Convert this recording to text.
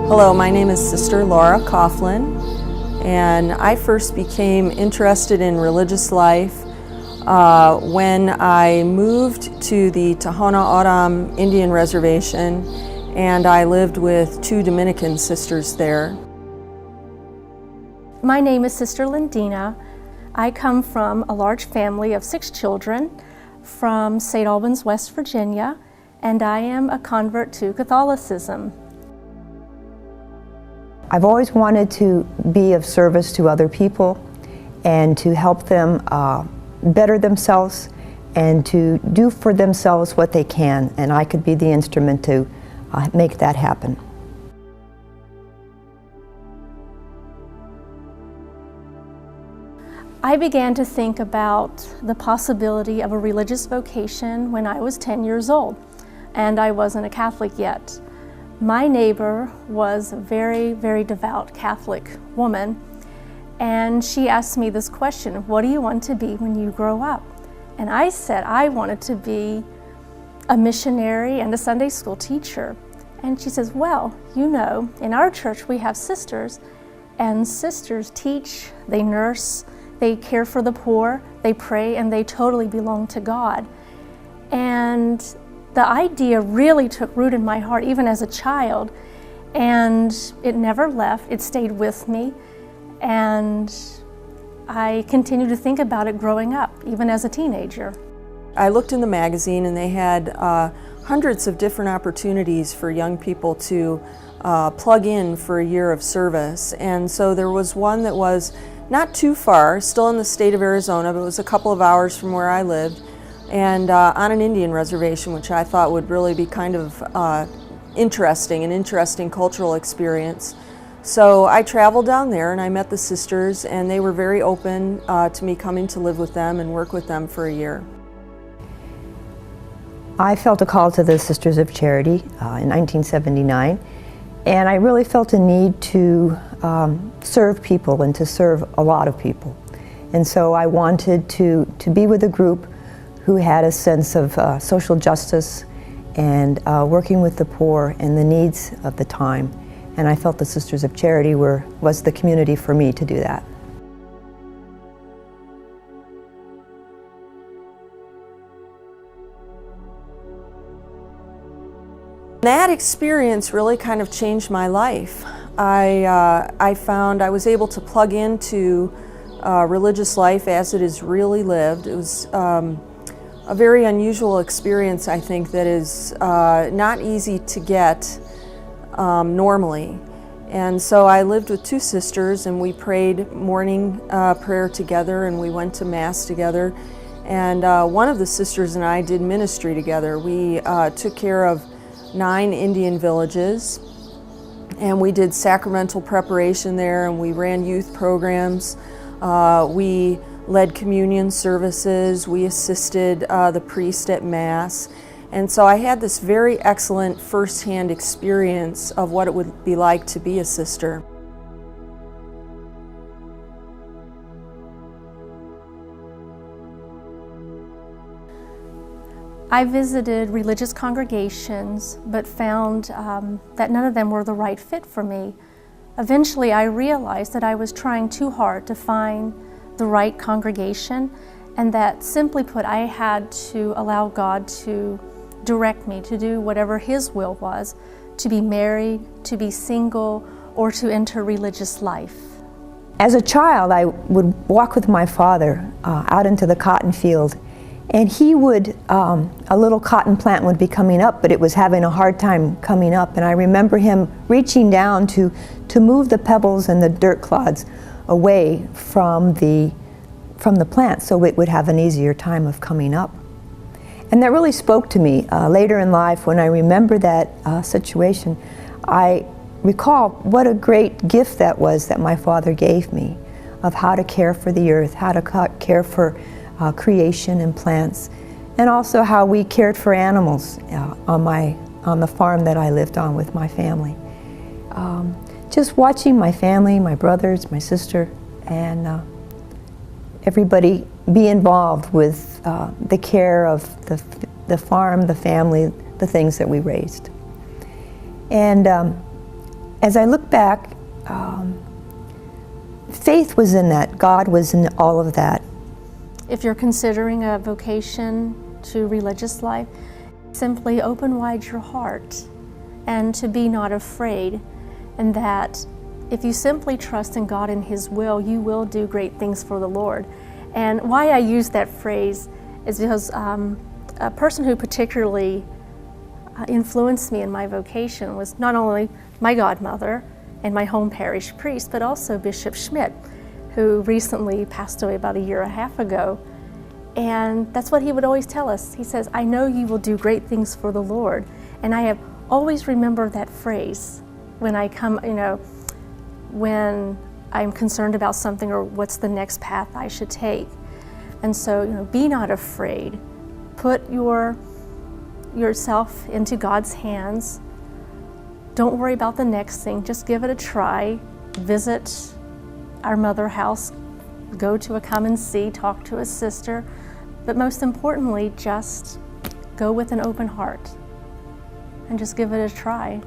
Hello, my name is Sister Laura Coughlin, and I first became interested in religious life when I moved to the Tohono O'odham Indian Reservation, and I lived with two Dominican sisters there. My name is Sister Lindina. I come from a large family of 6 children from St. Albans, West Virginia, and I am a convert to Catholicism. I've always wanted to be of service to other people and to help them better themselves and to do for themselves what they can, and I could be the instrument to make that happen. I began to think about the possibility of a religious vocation when I was 10 years old, and I wasn't a Catholic yet. My neighbor was a very, very devout Catholic woman, and she asked me this question, what do you want to be when you grow up? And I said I wanted to be a missionary and a Sunday school teacher. And she says, well, you know, in our church we have sisters, and sisters teach, they nurse, they care for the poor, they pray, and they totally belong to God. And the idea really took root in my heart, even as a child, and it never left. It stayed with me, and I continued to think about it growing up, even as a teenager. I looked in the magazine, and they had hundreds of different opportunities for young people to plug in for a year of service. And so there was one that was not too far, still in the state of Arizona, but it was a couple of hours from where I lived, and on an Indian reservation, which I thought would really be kind of an interesting cultural experience. So I traveled down there and I met the sisters, and they were very open to me coming to live with them and work with them for a year. I felt a call to the Sisters of Charity in 1979, and I really felt a need to serve people and to serve a lot of people. And so I wanted to be with a group who had a sense of social justice and working with the poor and the needs of the time. And I felt the Sisters of Charity was the community for me to do that. That experience really kind of changed my life. I found I was able to plug into religious life as it is really lived. It was a very unusual experience, I think, that is not easy to get normally. And so I lived with two sisters, and we prayed morning prayer together, and we went to Mass together. And one of the sisters and I did ministry together. We took care of 9 Indian villages, and we did sacramental preparation there, and we ran youth programs. We led communion services, we assisted the priest at Mass, and so I had this very excellent first-hand experience of what it would be like to be a sister. I visited religious congregations, but found that none of them were the right fit for me. Eventually, I realized that I was trying too hard to find the right congregation, and that, simply put, I had to allow God to direct me to do whatever His will was, to be married, to be single, or to enter religious life. As a child, I would walk with my father out into the cotton field, and he would, a little cotton plant would be coming up, but it was having a hard time coming up, and I remember him reaching down to move the pebbles and the dirt clods away from the plant so it would have an easier time of coming up. And that really spoke to me later in life. When I remember that situation, I recall what a great gift that was that my father gave me, of how to care for the earth, how to care for creation and plants, and also how we cared for animals on the farm that I lived on with my family. Just watching my family, my brothers, my sister, and everybody be involved with the care of the farm, the family, the things that we raised. And as I look back, faith was in that. God was in all of that. If you're considering a vocation to religious life, simply open wide your heart and to be not afraid, and that if you simply trust in God and His will, you will do great things for the Lord. And why I use that phrase is because a person who particularly influenced me in my vocation was not only my godmother and my home parish priest, but also Bishop Schmidt, who recently passed away about a year and a half ago. And that's what he would always tell us. He says, I know you will do great things for the Lord. And I have always remembered that phrase when I come, when I'm concerned about something or what's the next path I should take. And so, be not afraid. Put yourself into God's hands. Don't worry about the next thing. Just give it a try. Visit our mother house. Go to a come and see. Talk to a sister. But most importantly, just go with an open heart and just give it a try.